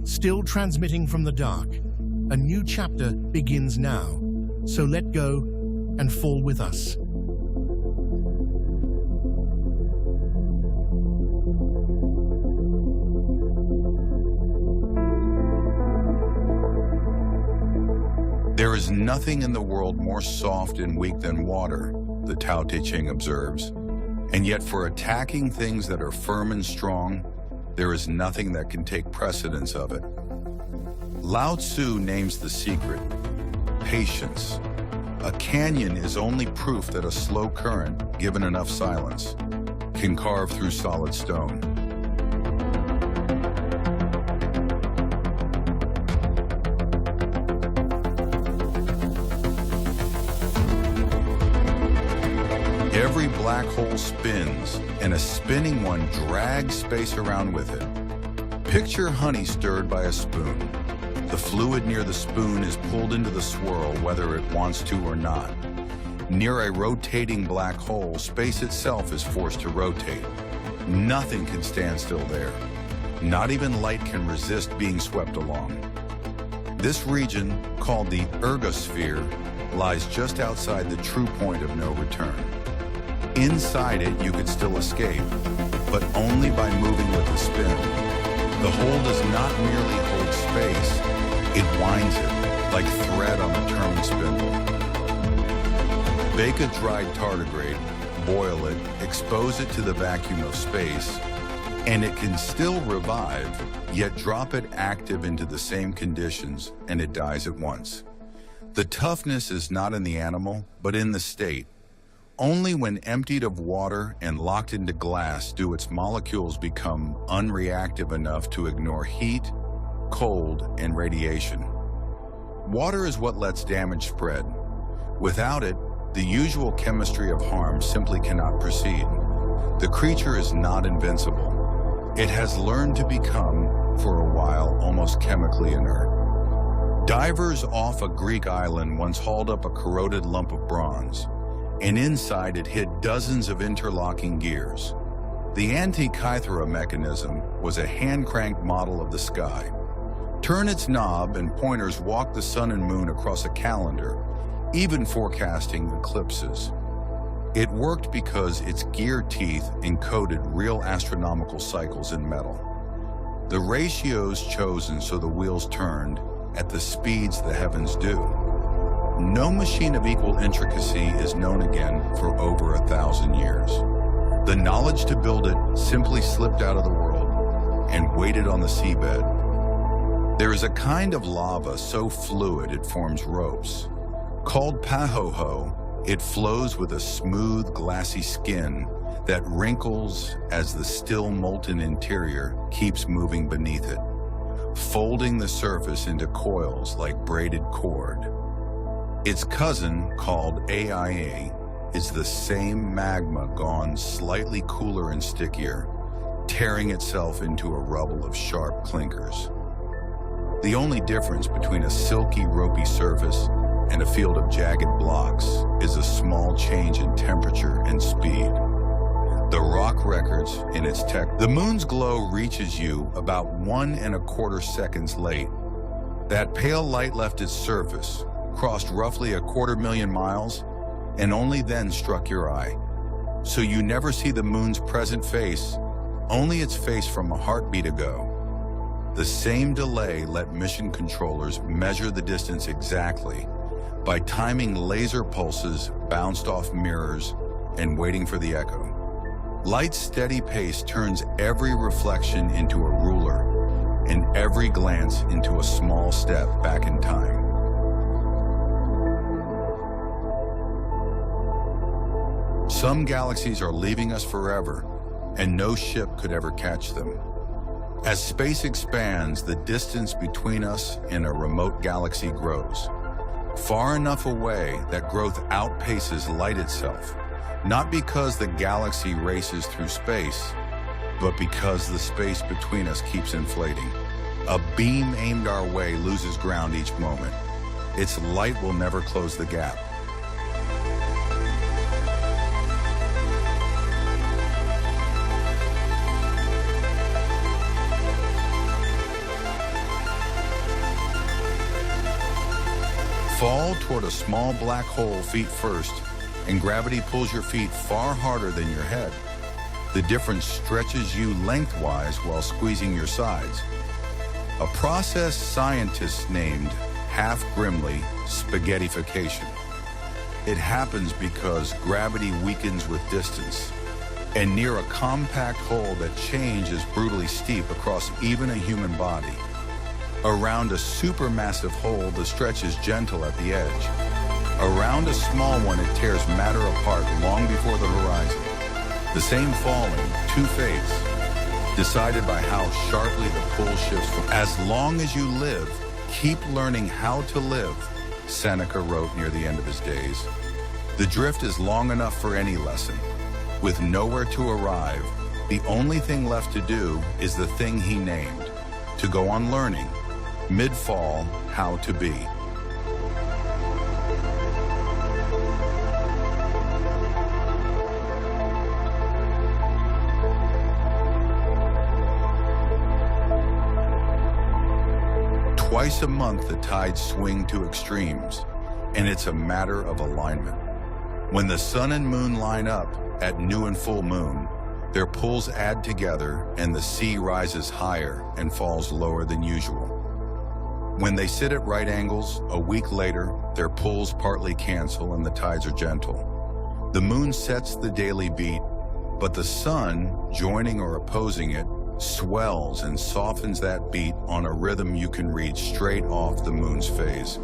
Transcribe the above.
Still transmitting from the dark, a new chapter begins now. So let go and fall with us. There is nothing in the world more soft and weak than water, the Tao Te Ching observes. And yet for attacking things that are firm and strong, there is nothing that can take precedence of it. Lao Tzu names the secret, patience. A canyon is only proof that a slow current, given enough silence, can carve through solid stone. Every black hole spins, and a spinning one drags space around with it. Picture honey stirred by a spoon. The fluid near the spoon is pulled into the swirl whether it wants to or not. Near a rotating black hole, space itself is forced to rotate. Nothing can stand still there. Not even light can resist being swept along. This region, called the ergosphere, lies just outside the true point of no return. Inside it, you could still escape, but only by moving with the spin. The hole does not merely hold space, it winds it like thread on a turning spindle. Bake a dried tardigrade, boil it, expose it to the vacuum of space, and it can still revive, yet drop it active into the same conditions, and it dies at once. The toughness is not in the animal, but in the state. Only when emptied of water and locked into glass do its molecules become unreactive enough to ignore heat, cold, and radiation. Water is what lets damage spread. Without it, the usual chemistry of harm simply cannot proceed. The creature is not invincible. It has learned to become, for a while, almost chemically inert. Divers off a Greek island once hauled up a corroded lump of bronze, and inside it hid dozens of interlocking gears. The Antikythera mechanism was a hand-cranked model of the sky. Turn its knob and pointers walk the sun and moon across a calendar, even forecasting eclipses. It worked because its gear teeth encoded real astronomical cycles in metal. The ratios chosen so the wheels turned at the speeds the heavens do. No machine of equal intricacy is known again for over 1,000 years. The knowledge to build it simply slipped out of the world and waited on the seabed. There is a kind of lava so fluid it forms ropes. Called pahoho, it flows with a smooth, glassy skin that wrinkles as the still molten interior keeps moving beneath it, folding the surface into coils like braided cord. Its cousin, called AIA, is the same magma gone slightly cooler and stickier, tearing itself into a rubble of sharp clinkers. The only difference between a silky, ropey surface and a field of jagged blocks is a small change in temperature and speed. The rock records in its tech. The moon's glow reaches you about 1¼ seconds late. That pale light left its surface, crossed roughly 250,000 miles, and only then struck your eye. So you never see the moon's present face, only its face from a heartbeat ago. The same delay let mission controllers measure the distance exactly by timing laser pulses bounced off mirrors and waiting for the echo. Light's steady pace turns every reflection into a ruler and every glance into a small step back in time. Some galaxies are leaving us forever, and no ship could ever catch them. As space expands, the distance between us and a remote galaxy grows. Far enough away that growth outpaces light itself, not because the galaxy races through space, but because the space between us keeps inflating. A beam aimed our way loses ground each moment. Its light will never close the gap. Fall toward a small black hole feet first, and gravity pulls your feet far harder than your head. The difference stretches you lengthwise while squeezing your sides. A process scientists named, half grimly, spaghettification. It happens because gravity weakens with distance, and near a compact hole that change is brutally steep across even a human body. Around a supermassive hole, the stretch is gentle at the edge. Around a small one, it tears matter apart long before the horizon. The same falling, two-phase, decided by how sharply the pull shifts from. As long as you live, keep learning how to live, Seneca wrote near the end of his days. The drift is long enough for any lesson. With nowhere to arrive, the only thing left to do is the thing he named, to go on learning, mid-fall, how to be. Twice a month, the tides swing to extremes, and it's a matter of alignment. When the sun and moon line up at new and full moon, their pulls add together and the sea rises higher and falls lower than usual. When they sit at right angles, a week later, their pulls partly cancel and the tides are gentle. The moon sets the daily beat, but the sun, joining or opposing it, swells and softens that beat on a rhythm you can read straight off the moon's phase.